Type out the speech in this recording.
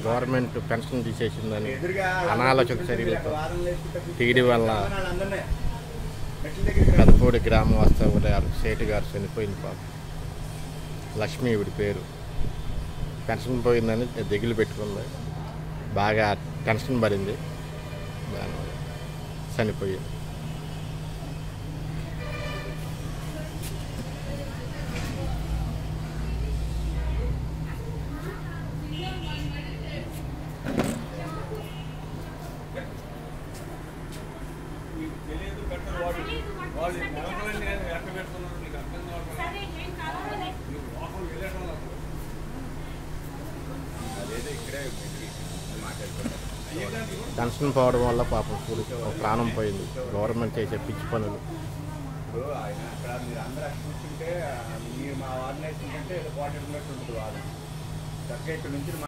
Government pension తీసేసిందని అనాలోచిత చర్యలతో తీయడం వల్ల పెదపూడి గ్రామం వాస్తవ్యులు సేటు గారు చనిపోయింది. పాపం లక్ష్మి ఈవిడి పేరు. పెన్షన్ పోయిందని దిగులు పెట్టుకుంది, బాగా టెన్షన్ పడింది, దానివల్ల చనిపోయింది. పెన్షన్ పోవడం వల్ల పాపం ప్రాణం పోయింది. గవర్నమెంట్ చేసే పిచ్చి పనులు.